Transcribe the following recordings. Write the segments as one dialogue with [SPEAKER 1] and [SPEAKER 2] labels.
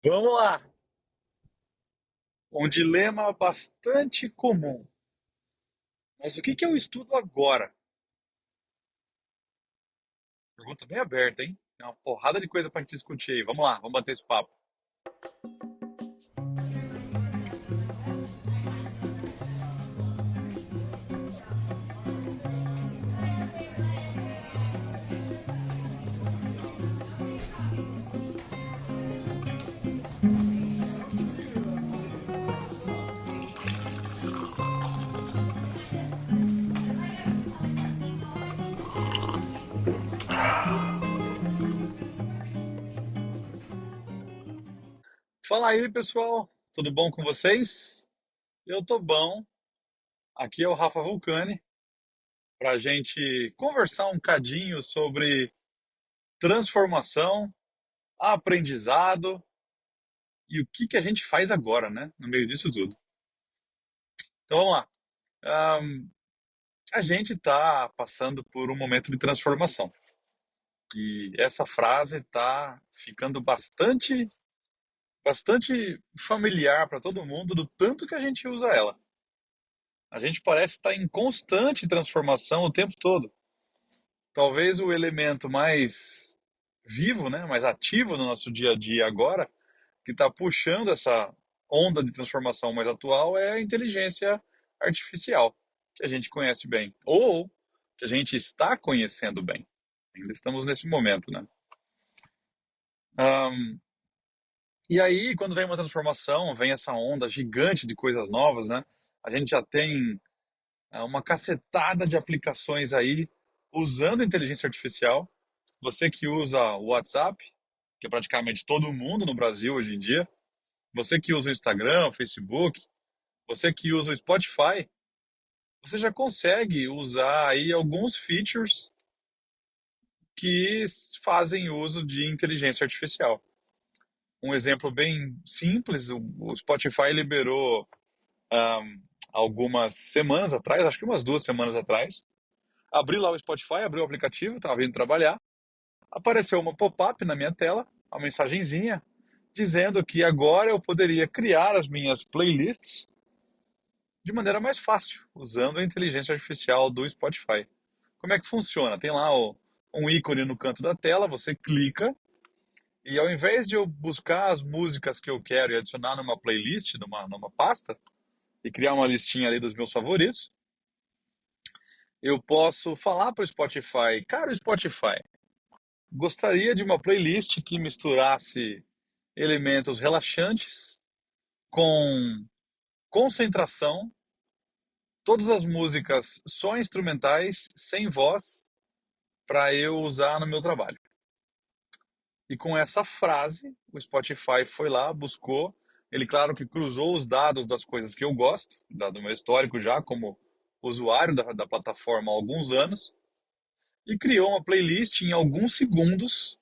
[SPEAKER 1] Vamos lá. Um dilema bastante comum. Mas o que eu estudo agora? Pergunta bem aberta, hein? Tem uma porrada de coisa para gente discutir aí. Vamos lá, vamos bater esse papo. Fala aí, pessoal. Tudo bom com vocês? Eu tô bom. Aqui é o Rafa Vulcani para a gente conversar um cadinho sobre transformação, aprendizado e o que a gente faz agora, né? No meio disso tudo. Então vamos lá. Ahn, a gente está passando por um momento de transformação. E essa frase está ficando bastante familiar para todo mundo do tanto que a gente usa ela. A gente parece estar em constante transformação o tempo todo. Talvez o elemento mais vivo, né, mais ativo no nosso dia a dia agora, que está puxando essa onda de transformação mais atual é a inteligência artificial, que a gente conhece bem, ou que a gente está conhecendo bem. Ainda estamos nesse momento, né? Um, E aí, quando vem uma transformação, vem essa onda gigante de coisas novas, né? A gente já tem uma cacetada de aplicações aí usando inteligência artificial. Você que usa o WhatsApp, que é praticamente todo mundo no Brasil hoje em dia, você que usa o Instagram, o Facebook, você que usa o Spotify, você já consegue usar aí alguns features que fazem uso de inteligência artificial. Um exemplo bem simples, o Spotify liberou algumas semanas atrás, acho que umas 2 semanas atrás. Abri lá o Spotify, abri o aplicativo, estava vindo trabalhar. Apareceu uma pop-up na minha tela, uma mensagenzinha, dizendo que agora eu poderia criar as minhas playlists de maneira mais fácil, usando a inteligência artificial do Spotify. Como é que funciona? Tem lá um ícone no canto da tela, você clica e ao invés de eu buscar as músicas que eu quero e adicionar numa playlist, numa pasta, e criar uma listinha ali dos meus favoritos, eu posso falar para o Spotify, cara, Spotify, gostaria de uma playlist que misturasse elementos relaxantes com concentração, todas as músicas só instrumentais, sem voz, para eu usar no meu trabalho. E com essa frase, o Spotify foi lá, buscou, ele claro que cruzou os dados das coisas que eu gosto, do meu histórico já como usuário da plataforma há alguns anos, e criou uma playlist em alguns segundos,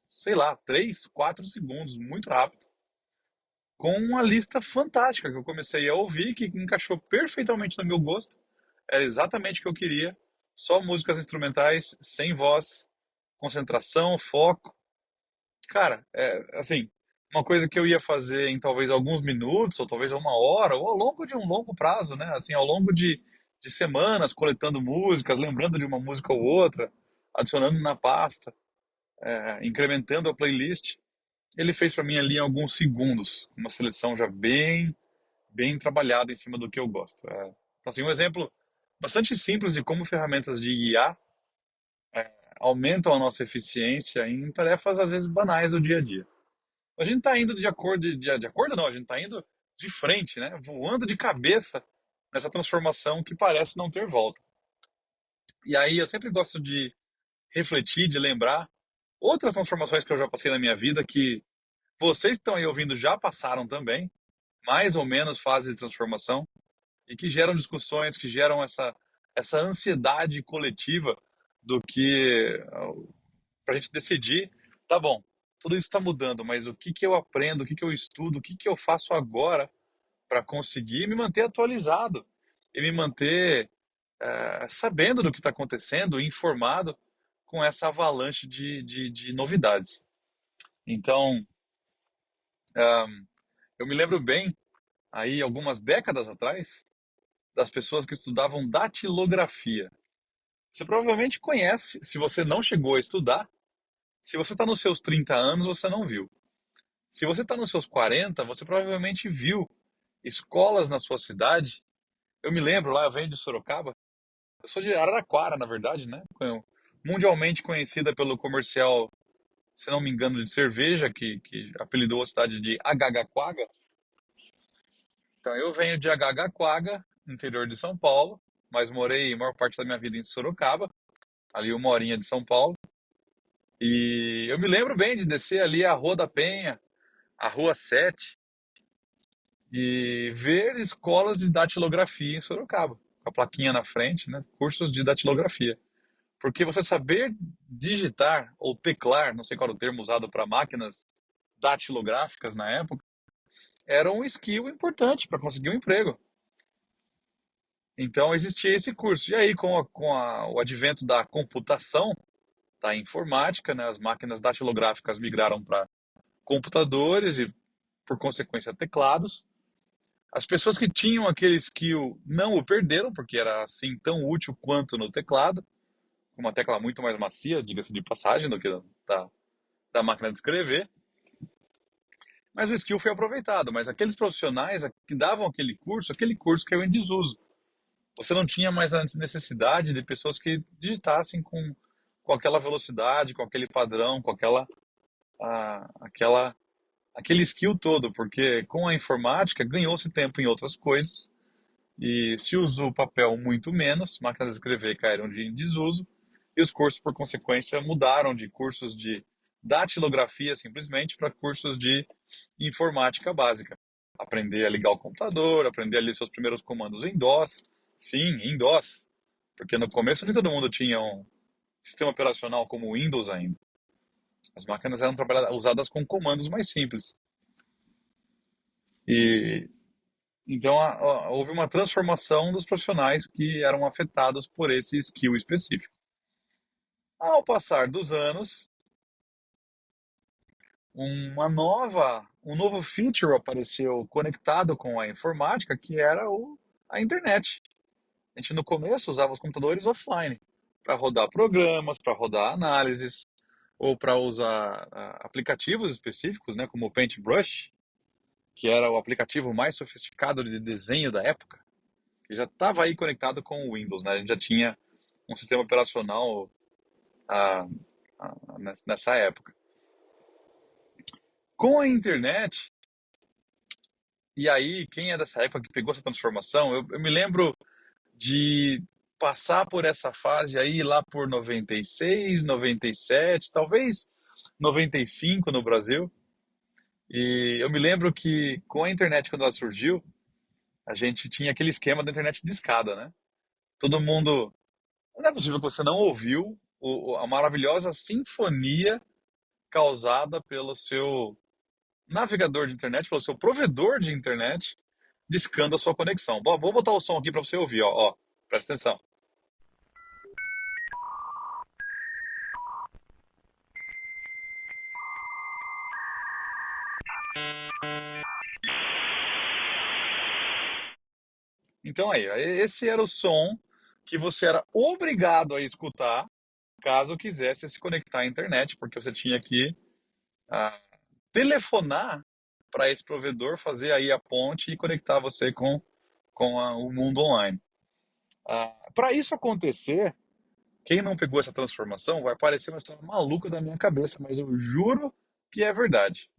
[SPEAKER 1] sei lá, 3, 4 segundos, muito rápido, com uma lista fantástica que eu comecei a ouvir, que encaixou perfeitamente no meu gosto, era exatamente o que eu queria, só músicas instrumentais, sem voz, concentração, foco. Cara, assim, uma coisa que eu ia fazer em talvez alguns minutos, ou talvez uma hora, ou ao longo de um longo prazo, né? Assim, ao longo de semanas, coletando músicas, lembrando de uma música ou outra, adicionando na pasta, incrementando a playlist. Ele fez para mim ali em alguns segundos, uma seleção já bem trabalhada em cima do que eu gosto. Então, assim, um exemplo bastante simples de como ferramentas de IA aumentam a nossa eficiência em tarefas às vezes banais do dia a dia. A gente está indo de acordo não, a gente está indo de frente, né? Voando de cabeça nessa transformação que parece não ter volta. E aí eu sempre gosto de refletir, de lembrar outras transformações que eu já passei na minha vida que vocês que estão aí ouvindo já passaram também, mais ou menos fases de transformação, e que geram discussões, que geram essa ansiedade coletiva do que para a gente decidir, tá bom, tudo isso está mudando, mas o que eu aprendo, o que eu estudo, o que eu faço agora para conseguir me manter atualizado e me manter sabendo do que está acontecendo, informado com essa avalanche de novidades. Então, Eu me lembro bem, aí algumas décadas atrás, das pessoas que estudavam datilografia. Você provavelmente conhece, se você não chegou a estudar, se você está nos seus 30 anos, você não viu. Se você está nos seus 40, você provavelmente viu escolas na sua cidade. Eu me lembro lá, eu venho de Sorocaba, eu sou de Araraquara, na verdade, né? Mundialmente conhecida pelo comercial, se não me engano, de cerveja, que apelidou a cidade de Agagaquaga. Então eu venho de Agagaquaga, interior de São Paulo, mas morei a maior parte da minha vida em Sorocaba, ali uma horinha de São Paulo. E eu me lembro bem de descer ali a Rua da Penha, a Rua 7, e ver escolas de datilografia em Sorocaba, com a plaquinha na frente, né? Cursos de datilografia. Porque você saber digitar ou teclar, não sei qual era o termo usado para máquinas datilográficas na época, era um skill importante para conseguir um emprego. Então existia esse curso. E aí, o advento da computação, da informática, né, as máquinas datilográficas migraram para computadores e, por consequência, teclados. As pessoas que tinham aquele skill não o perderam, porque era assim tão útil quanto no teclado, com uma tecla muito mais macia, diga-se de passagem, do que da máquina de escrever. Mas o skill foi aproveitado. Mas aqueles profissionais que davam aquele curso caiu em desuso. Você não tinha mais a necessidade de pessoas que digitassem com aquela velocidade, com aquele padrão, com aquela, aquele skill todo, porque com a informática ganhou-se tempo em outras coisas e se usou o papel muito menos, máquinas de escrever caíram em desuso e os cursos, por consequência, mudaram de cursos de datilografia simplesmente para cursos de informática básica. Aprender a ligar o computador, aprender a ler seus primeiros comandos em DOS. Sim, em DOS. Porque no começo nem todo mundo tinha um sistema operacional como o Windows ainda. As máquinas eram usadas com comandos mais simples. E então houve uma transformação dos profissionais que eram afetados por esse skill específico. Ao passar dos anos, um novo feature apareceu conectado com a informática, que era a internet. A gente no começo usava os computadores offline para rodar programas, para rodar análises, ou para usar aplicativos específicos, né, como o Paintbrush, que era o aplicativo mais sofisticado de desenho da época, que já estava aí conectado com o Windows, né? A gente já tinha um sistema operacional ah, nessa época. Com a internet, e aí, quem é dessa época que pegou essa transformação, eu me lembro de passar por essa fase aí lá por 96, 97, talvez 95 no Brasil. E eu me lembro que com a internet, quando ela surgiu, a gente tinha aquele esquema da internet de escada, né? Todo mundo. Não é possível que você não ouviu a maravilhosa sinfonia causada pelo seu navegador de internet, pelo seu provedor de internet, discando a sua conexão. Bom, vou botar o som aqui para você ouvir, ó. Presta atenção. Então aí, esse era o som que você era obrigado a escutar caso quisesse se conectar à internet, porque você tinha que ah, telefonar para esse provedor, fazer aí a ponte e conectar você com o mundo online. Para isso acontecer, quem não pegou essa transformação vai parecer uma história maluca da minha cabeça, mas eu juro que é verdade.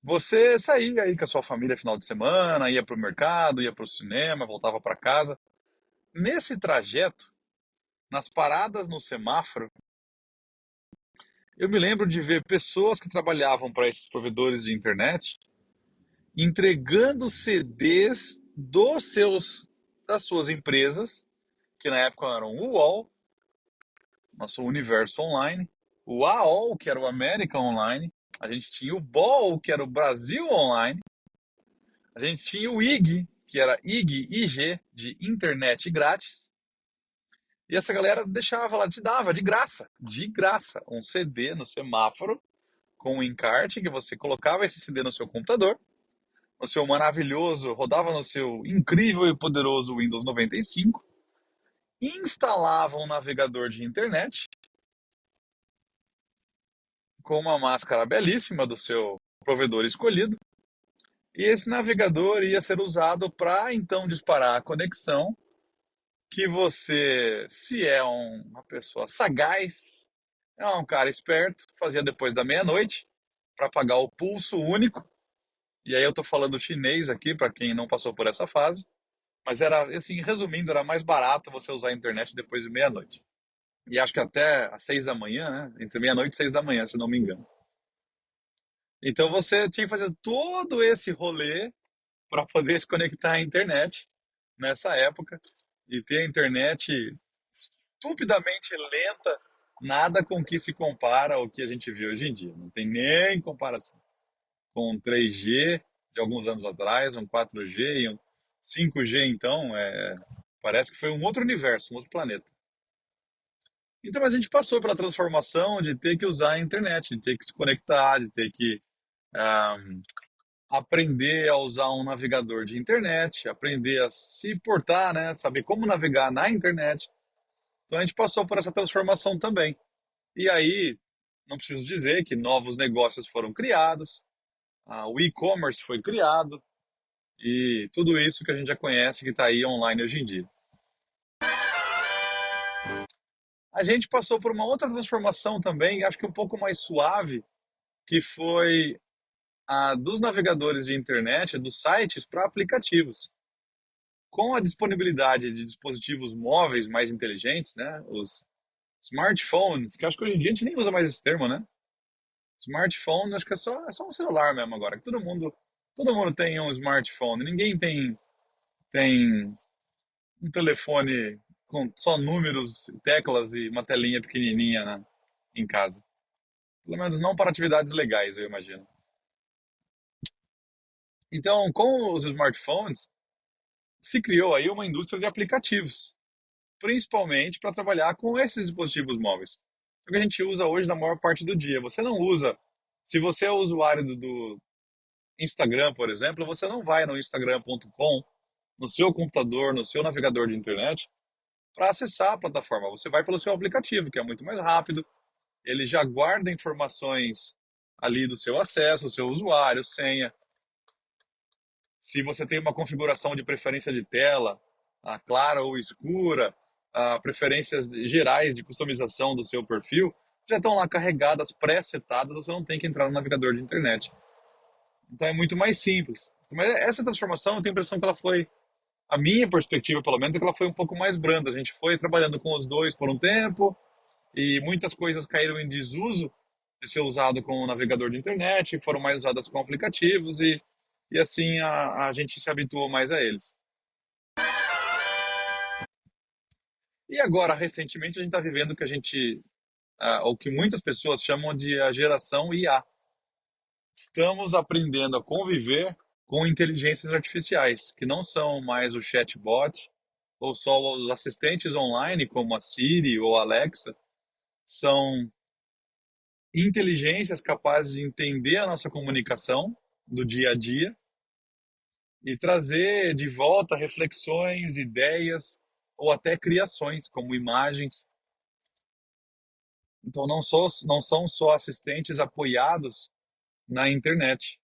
[SPEAKER 1] Você saía aí com a sua família final de semana, ia para o mercado, ia para o cinema, voltava para casa. Nesse trajeto, nas paradas no semáforo, eu me lembro de ver pessoas que trabalhavam para esses provedores de internet entregando CDs das suas empresas, que na época eram o UOL, nosso Universo Online, o AOL, que era o América Online, a gente tinha o BOL, que era o Brasil Online, a gente tinha o IG, que era IG, de internet grátis, e essa galera deixava lá, te dava de graça, um CD no semáforo com um encarte que você colocava esse CD no seu computador, no seu maravilhoso, rodava no seu incrível e poderoso Windows 95, instalava um navegador de internet com uma máscara belíssima do seu provedor escolhido, e esse navegador ia ser usado para então disparar a conexão que você, se é uma pessoa sagaz, é um cara esperto, fazia depois da meia-noite para pagar o pulso único. E aí eu estou falando chinês aqui para quem não passou por essa fase, mas era assim, resumindo, era mais barato você usar a internet depois de meia-noite. E acho que até às 6 da manhã, né? Entre meia-noite e 6 da manhã, se não me engano. Então você tinha que fazer todo esse rolê para poder se conectar à internet nessa época e ter a internet estupidamente lenta, nada com que se compara ao que a gente vê hoje em dia. Não tem nem comparação com 3G de alguns anos atrás, um 4G e um 5G, então, parece que foi um outro universo, um outro planeta. Então, mas a gente passou pela transformação de ter que usar a internet, de ter que se conectar, de ter que ah, aprender a usar um navegador de internet, aprender a se portar, né? Saber como navegar na internet. Então a gente passou por essa transformação também. E aí, não preciso dizer que novos negócios foram criados, o e-commerce foi criado e tudo isso que a gente já conhece que está aí online hoje em dia. A gente passou por uma outra transformação também, acho que um pouco mais suave, que foi a dos navegadores de internet, dos sites para aplicativos. Com a disponibilidade de dispositivos móveis mais inteligentes, né, os smartphones, que acho que hoje em dia a gente nem usa mais esse termo, né? Smartphone, acho que é só um celular mesmo agora. Que todo mundo tem um smartphone. Ninguém tem um telefone com só números, teclas e uma telinha pequenininha, né, em casa. Pelo menos não para atividades legais, eu imagino. Então, com os smartphones, se criou aí uma indústria de aplicativos, principalmente para trabalhar com esses dispositivos móveis. O que a gente usa hoje na maior parte do dia. Você não usa. Se você é usuário do Instagram, por exemplo, você não vai no instagram.com, no seu computador, no seu navegador de internet, para acessar a plataforma. Você vai pelo seu aplicativo, que é muito mais rápido. Ele já guarda informações ali do seu acesso, seu usuário, senha. Se você tem uma configuração de preferência de tela, clara ou escura, preferências gerais de customização do seu perfil, já estão lá carregadas, pré-setadas, você não tem que entrar no navegador de internet. Então é muito mais simples. Mas essa transformação, eu tenho a impressão que ela foi, a minha perspectiva pelo menos, é que ela foi um pouco mais branda. A gente foi trabalhando com os dois por um tempo e muitas coisas caíram em desuso de ser usado com o navegador de internet, foram mais usadas com aplicativos e assim a gente se habituou mais a eles. E agora, recentemente, a gente está vivendo o que o que muitas pessoas chamam de a geração IA. Estamos aprendendo a conviver com inteligências artificiais, que não são mais o chatbot ou só os assistentes online, como a Siri ou a Alexa, são inteligências capazes de entender a nossa comunicação do dia a dia e trazer de volta reflexões, ideias ou até criações, como imagens. Então, não são só assistentes apoiados na internet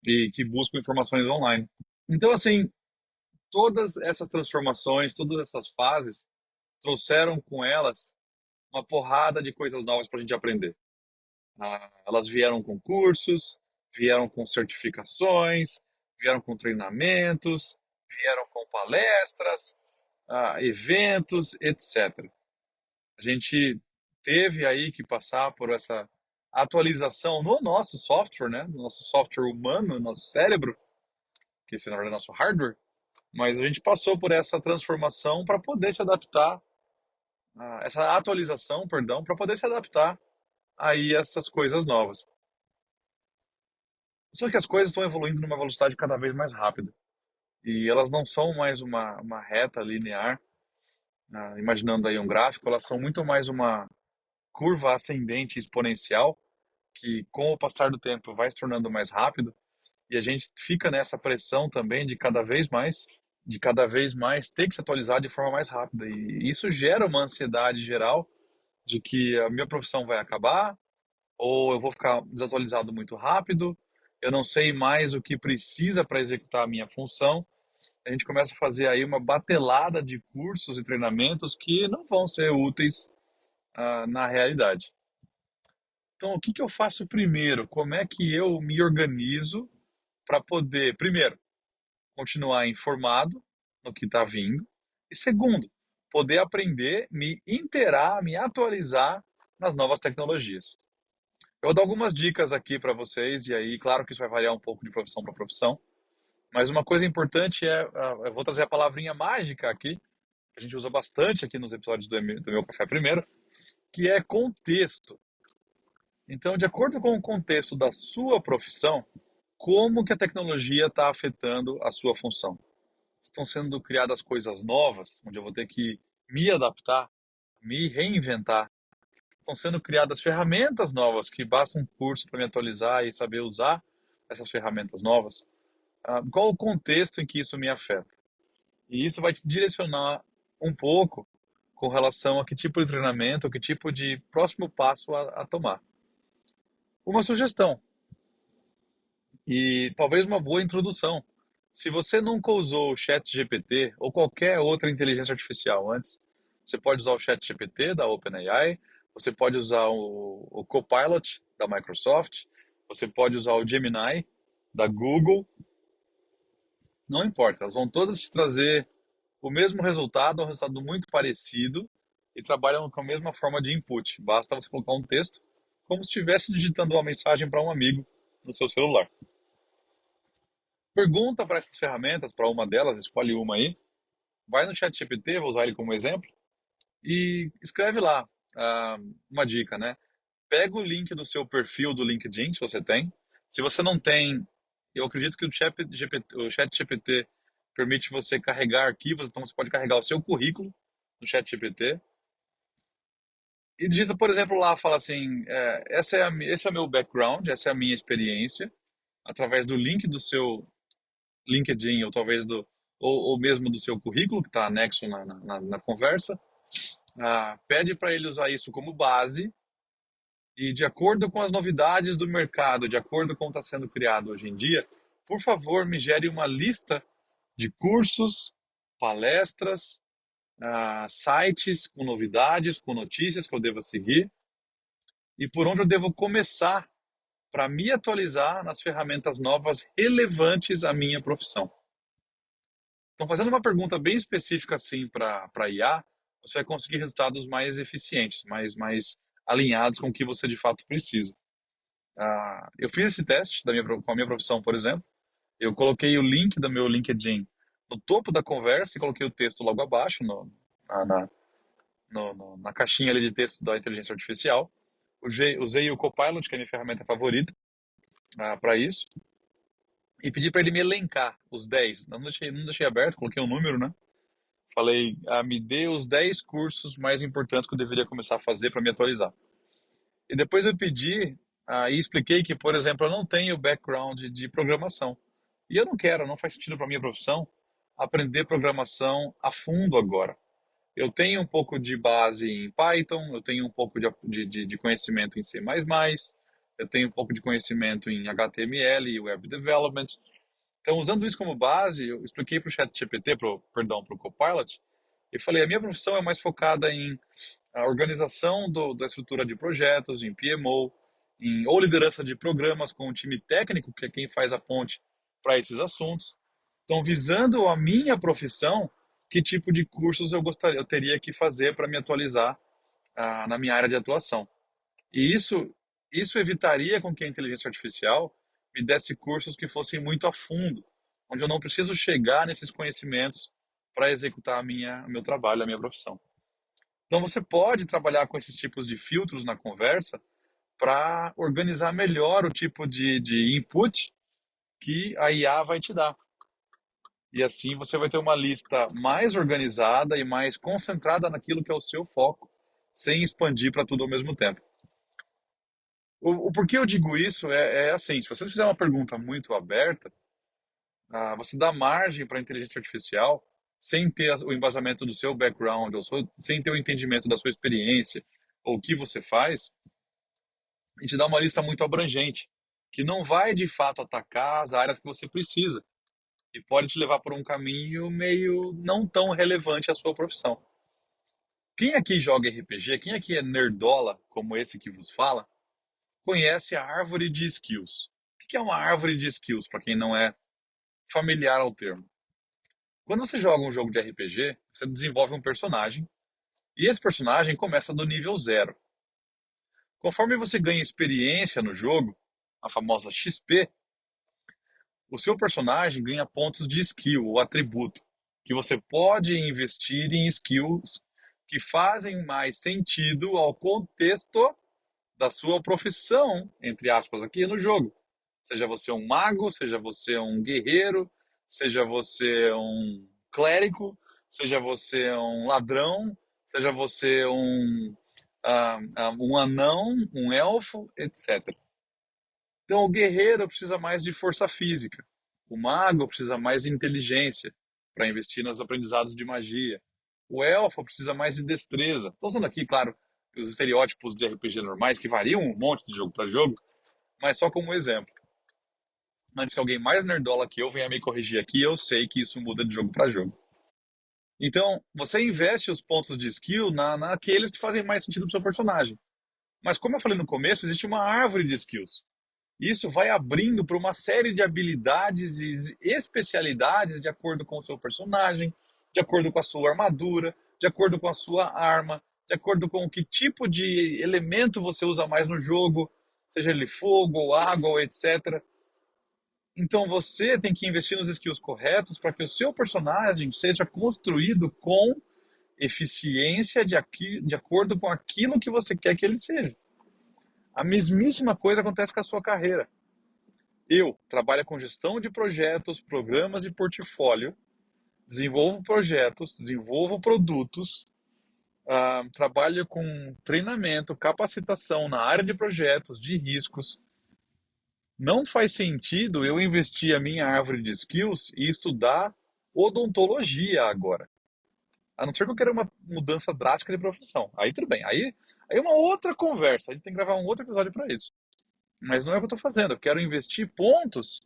[SPEAKER 1] e que buscam informações online. Então, assim, todas essas transformações, todas essas fases trouxeram com elas uma porrada de coisas novas para a gente aprender. Elas vieram com cursos, vieram com certificações, vieram com treinamentos, vieram com palestras, eventos, etc. A gente teve aí que passar por essa atualização no nosso software, né? No nosso software humano, no nosso cérebro, que esse na verdade é nosso hardware, mas a gente passou por essa transformação para poder se adaptar, essa atualização, perdão, para poder se adaptar aí a essas coisas novas. Só que as coisas estão evoluindo numa velocidade cada vez mais rápida. E elas não são mais uma reta linear, imaginando aí um gráfico, elas são muito mais uma curva ascendente exponencial que com o passar do tempo vai se tornando mais rápido e a gente fica nessa pressão também de cada vez mais ter que se atualizar de forma mais rápida. E isso gera uma ansiedade geral de que a minha profissão vai acabar ou eu vou ficar desatualizado muito rápido, eu não sei mais o que precisa para executar a minha função. A gente começa a fazer aí uma batelada de cursos e treinamentos que não vão ser úteis na realidade. Então, o que que eu faço primeiro? Como é que eu me organizo para poder, primeiro, continuar informado no que está vindo, e segundo, poder aprender, me inteirar, me atualizar nas novas tecnologias. Eu vou dar algumas dicas aqui para vocês, e aí, claro que isso vai variar um pouco de profissão para profissão, mas uma coisa importante é, eu vou trazer a palavrinha mágica aqui, que a gente usa bastante aqui nos episódios do meu Café Primeiro, que é contexto. Então, de acordo com o contexto da sua profissão, como que a tecnologia está afetando a sua função? Estão sendo criadas coisas novas, onde eu vou ter que me adaptar, me reinventar. Estão sendo criadas ferramentas novas, que basta um curso para me atualizar e saber usar essas ferramentas novas. Qual o contexto em que isso me afeta? E isso vai te direcionar um pouco com relação a que tipo de treinamento, que tipo de próximo passo a tomar. Uma sugestão, e talvez uma boa introdução. Se você nunca usou o ChatGPT ou qualquer outra inteligência artificial antes, você pode usar o ChatGPT da OpenAI, você pode usar o Copilot da Microsoft, você pode usar o Gemini da Google, não importa, elas vão todas te trazer o mesmo resultado, um resultado muito parecido e trabalham com a mesma forma de input. Basta você colocar um texto como se estivesse digitando uma mensagem para um amigo no seu celular. Pergunta para essas ferramentas, para uma delas, escolhe uma aí, vai no ChatGPT, vou usar ele como exemplo, e escreve lá uma dica, né? Pega o link do seu perfil do LinkedIn, se você tem. Se você não tem, eu acredito que o ChatGPT permite você carregar arquivos, então você pode carregar o seu currículo no ChatGPT e digita, por exemplo, lá, fala assim, esse é o meu background, essa é a minha experiência, através do link do seu LinkedIn ou talvez ou mesmo do seu currículo que está anexo na conversa, pede para ele usar isso como base e de acordo com as novidades do mercado, de acordo com o que está sendo criado hoje em dia, por favor, me gere uma lista de cursos, palestras, sites com novidades, com notícias que eu devo seguir e por onde eu devo começar para me atualizar nas ferramentas novas relevantes à minha profissão. Então, fazendo uma pergunta bem específica assim para IA, você vai conseguir resultados mais eficientes, mais alinhados com o que você de fato precisa. Eu fiz esse teste com a minha profissão, por exemplo. Eu coloquei o link do meu LinkedIn no topo da conversa e coloquei o texto logo abaixo, na, na, na caixinha ali de texto da inteligência artificial. Usei o Copilot, que é a minha ferramenta favorita, para isso. E pedi para ele me elencar os 10. Não deixei aberto, coloquei um número, né? Falei, me dê os 10 cursos mais importantes que eu deveria começar a fazer para me atualizar. E depois eu pedi e expliquei que, por exemplo, eu não tenho background de programação. E eu não quero, não faz sentido para a minha profissão aprender programação a fundo agora. Eu tenho um pouco de base em Python, eu tenho um pouco de conhecimento em C++, eu tenho um pouco de conhecimento em HTML e Web Development. Então, usando isso como base, eu expliquei para o ChatGPT, para o Copilot, e falei, a minha profissão é mais focada em a organização da estrutura de projetos, em PMO, ou liderança de programas com um time técnico, que é quem faz a ponte para esses assuntos. Então, visando a minha profissão, que tipo de cursos eu teria que fazer para me atualizar na minha área de atuação. E isso evitaria com que a inteligência artificial me desse cursos que fossem muito a fundo, onde eu não preciso chegar nesses conhecimentos para executar o meu trabalho, a minha profissão. Então você pode trabalhar com esses tipos de filtros na conversa para organizar melhor o tipo de input que a IA vai te dar. E assim você vai ter uma lista mais organizada e mais concentrada naquilo que é o seu foco, sem expandir para tudo ao mesmo tempo. O porquê eu digo isso é assim, se você fizer uma pergunta muito aberta, você dá margem para a inteligência artificial sem ter o embasamento do seu background, sem ter o entendimento da sua experiência, ou o que você faz, e te dá uma lista muito abrangente, que não vai de fato atacar as áreas que você precisa, e pode te levar por um caminho meio não tão relevante à sua profissão. Quem aqui joga RPG, quem aqui é nerdola, como esse que vos fala, conhece a árvore de skills. O que é uma árvore de skills, para quem não é familiar ao termo? Quando você joga um jogo de RPG, você desenvolve um personagem, e esse personagem começa do nível zero. Conforme você ganha experiência no jogo, a famosa XP, o seu personagem ganha pontos de skill ou atributo, que você pode investir em skills que fazem mais sentido ao contexto da sua profissão, entre aspas, aqui no jogo. Seja você um mago, seja você um guerreiro, seja você um clérigo, seja você um ladrão, seja você um anão, um elfo, etc. Então, o guerreiro precisa mais de força física. O mago precisa mais de inteligência para investir nos aprendizados de magia. O elfo precisa mais de destreza. Estou usando aqui, claro, os estereótipos de RPG normais, que variam um monte de jogo para jogo, mas só como exemplo. Antes que alguém mais nerdola que eu venha me corrigir aqui, eu sei que isso muda de jogo para jogo. Então, você investe os pontos de skill naqueles que fazem mais sentido para o seu personagem. Mas como eu falei no começo, existe uma árvore de skills. Isso vai abrindo para uma série de habilidades e especialidades de acordo com o seu personagem, de acordo com a sua armadura, de acordo com a sua arma, de acordo com que tipo de elemento você usa mais no jogo, seja ele fogo, ou água, ou etc. Então você tem que investir nos skills corretos para que o seu personagem seja construído com eficiência de acordo com aquilo que você quer que ele seja. A mesmíssima coisa acontece com a sua carreira. Eu trabalho com gestão de projetos, programas e portfólio, desenvolvo projetos, desenvolvo produtos, trabalho com treinamento, capacitação na área de projetos, de riscos. Não faz sentido eu investir a minha árvore de skills e estudar odontologia agora. A não ser que eu queira uma mudança drástica de profissão. Aí tudo bem. Aí é uma outra conversa. A gente tem que gravar um outro episódio para isso. Mas não é o que eu estou fazendo. Eu quero investir pontos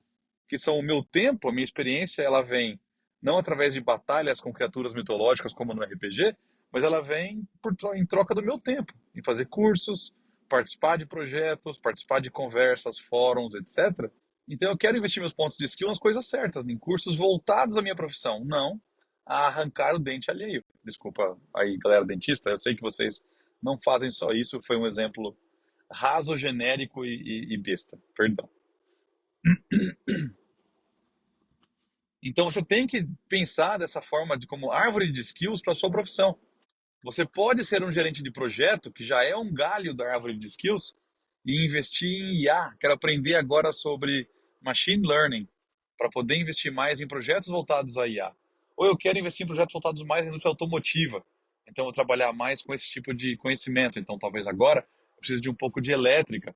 [SPEAKER 1] que são o meu tempo, a minha experiência, ela vem não através de batalhas com criaturas mitológicas como no RPG, mas ela vem em troca do meu tempo, em fazer cursos, participar de projetos, participar de conversas, fóruns, etc. Então eu quero investir meus pontos de skill nas coisas certas, em cursos voltados à minha profissão, não a arrancar o dente alheio. Desculpa aí, galera dentista, eu sei que vocês não fazem só isso, foi um exemplo raso, genérico e besta, perdão. Então você tem que pensar dessa forma de como árvore de skills para a sua profissão. Você pode ser um gerente de projeto, que já é um galho da árvore de skills, e investir em IA. Quero aprender agora sobre machine learning, para poder investir mais em projetos voltados a IA. Ou eu quero investir em projetos voltados mais à indústria automotiva. Então, eu vou trabalhar mais com esse tipo de conhecimento. Então, talvez agora eu precise de um pouco de elétrica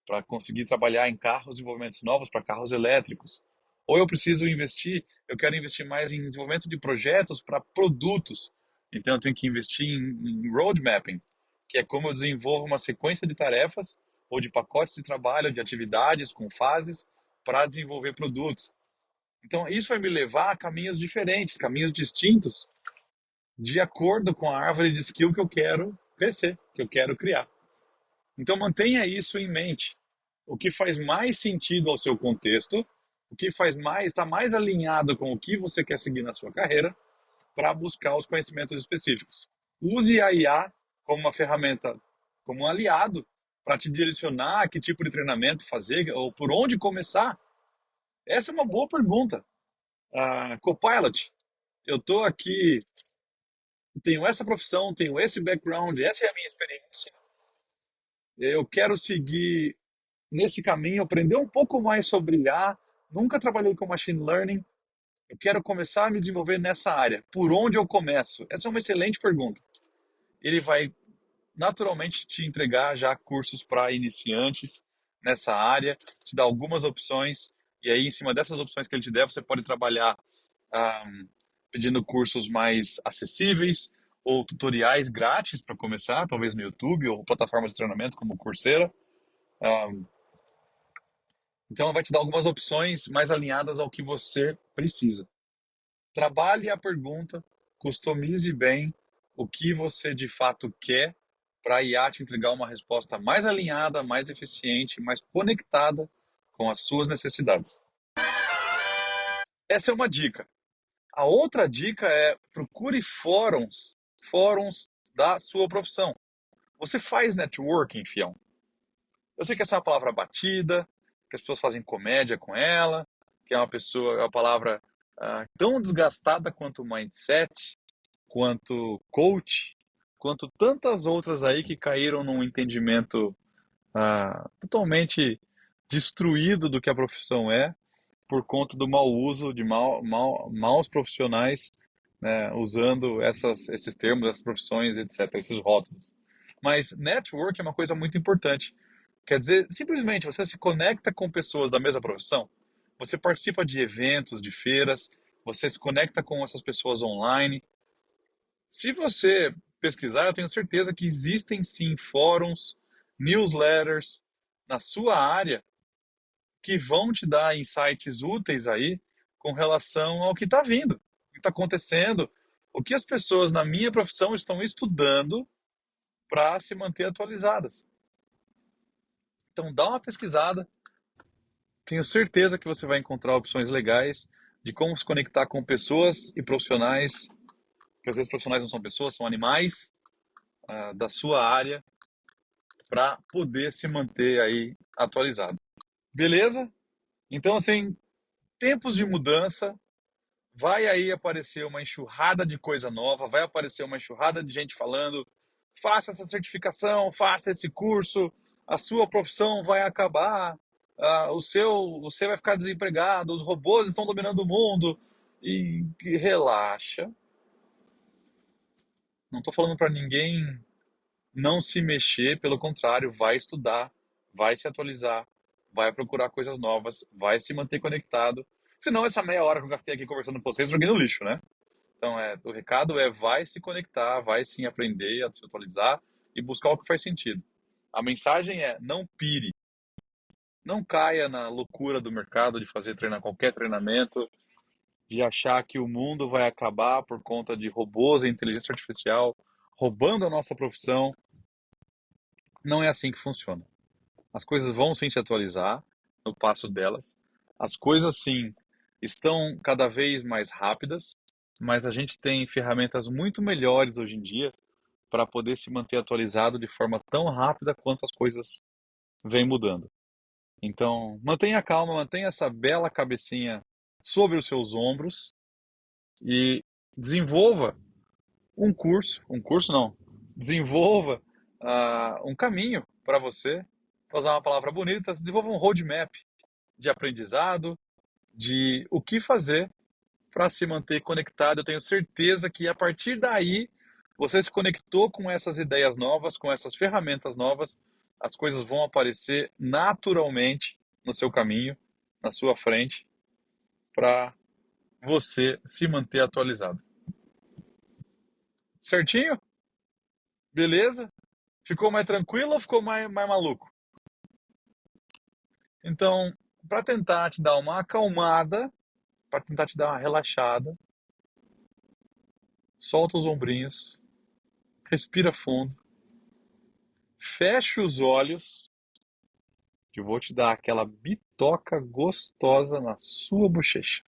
[SPEAKER 1] para conseguir trabalhar em carros, desenvolvimentos novos para carros elétricos. Ou eu quero investir mais em desenvolvimento de projetos para produtos. Então eu tenho que investir em road mapping, que é como eu desenvolvo uma sequência de tarefas ou de pacotes de trabalho, de atividades com fases para desenvolver produtos. Então isso vai me levar a caminhos diferentes, caminhos distintos, de acordo com a árvore de skill que eu quero crescer, que eu quero criar. Então mantenha isso em mente. O que faz mais sentido ao seu contexto, o que faz mais, está mais alinhado com o que você quer seguir na sua carreira, para buscar os conhecimentos específicos. Use a IA como uma ferramenta, como um aliado, para te direcionar a que tipo de treinamento fazer ou por onde começar. Essa é uma boa pergunta. Copilot, eu estou aqui, tenho essa profissão, tenho esse background, essa é a minha experiência. Eu quero seguir nesse caminho, aprender um pouco mais sobre IA. Nunca trabalhei com machine learning. Eu quero começar a me desenvolver nessa área. Por onde eu começo? Essa é uma excelente pergunta. Ele vai naturalmente te entregar já cursos para iniciantes nessa área, te dar algumas opções, e aí em cima dessas opções que ele te der, você pode trabalhar ah, pedindo cursos mais acessíveis ou tutoriais grátis para começar, talvez no YouTube ou plataformas de treinamento como o Coursera. Ah, então, ela vai te dar algumas opções mais alinhadas ao que você precisa. Trabalhe a pergunta, customize bem o que você de fato quer para a IA te entregar uma resposta mais alinhada, mais eficiente, mais conectada com as suas necessidades. Essa é uma dica. A outra dica é procure fóruns da sua profissão. Você faz networking, fião? Eu sei que essa é uma palavra batida, que as pessoas fazem comédia com ela, que é uma palavra tão desgastada quanto mindset, quanto coach, quanto tantas outras aí que caíram num entendimento totalmente destruído do que a profissão é, por conta do mau uso de maus profissionais, né, usando esses termos, essas profissões, etc., esses rótulos. Mas network é uma coisa muito importante. Quer dizer, simplesmente você se conecta com pessoas da mesma profissão, você participa de eventos, de feiras, você se conecta com essas pessoas online. Se você pesquisar, eu tenho certeza que existem sim fóruns, newsletters na sua área que vão te dar insights úteis aí com relação ao que está vindo, o que está acontecendo, o que as pessoas na minha profissão estão estudando para se manter atualizadas. Então dá uma pesquisada, tenho certeza que você vai encontrar opções legais de como se conectar com pessoas e profissionais, que às vezes profissionais não são pessoas, são animais, da sua área, para poder se manter aí atualizado. Beleza? Então, assim, tempos de mudança, vai aí aparecer uma enxurrada de coisa nova, vai aparecer uma enxurrada de gente falando, faça essa certificação, faça esse curso, a sua profissão vai acabar, você vai ficar desempregado, os robôs estão dominando o mundo, e relaxa. Não estou falando para ninguém não se mexer, pelo contrário, vai estudar, vai se atualizar, vai procurar coisas novas, vai se manter conectado. Senão, essa meia hora que eu gastei aqui conversando com vocês, eu joguei no lixo, né? Então, o recado é vai se conectar, vai sim aprender a se atualizar e buscar o que faz sentido. A mensagem é não pire, não caia na loucura do mercado de fazer qualquer treinamento, de achar que o mundo vai acabar por conta de robôs e inteligência artificial roubando a nossa profissão. Não é assim que funciona. As coisas vão sim se atualizar no passo delas. As coisas sim estão cada vez mais rápidas, mas a gente tem ferramentas muito melhores hoje em dia para poder se manter atualizado de forma tão rápida quanto as coisas vêm mudando. Então, mantenha calma, mantenha essa bela cabecinha sobre os seus ombros e desenvolva um curso não, desenvolva um caminho para você, para usar uma palavra bonita, desenvolva um roadmap de aprendizado, de o que fazer para se manter conectado. Eu tenho certeza que a partir daí você se conectou com essas ideias novas, com essas ferramentas novas, as coisas vão aparecer naturalmente no seu caminho, na sua frente, para você se manter atualizado. Certinho? Beleza? Ficou mais tranquilo ou ficou mais maluco? Então, para tentar te dar uma acalmada, para tentar te dar uma relaxada, solta os ombrinhos, respira fundo, fecha os olhos, que eu vou te dar aquela bitoca gostosa na sua bochecha.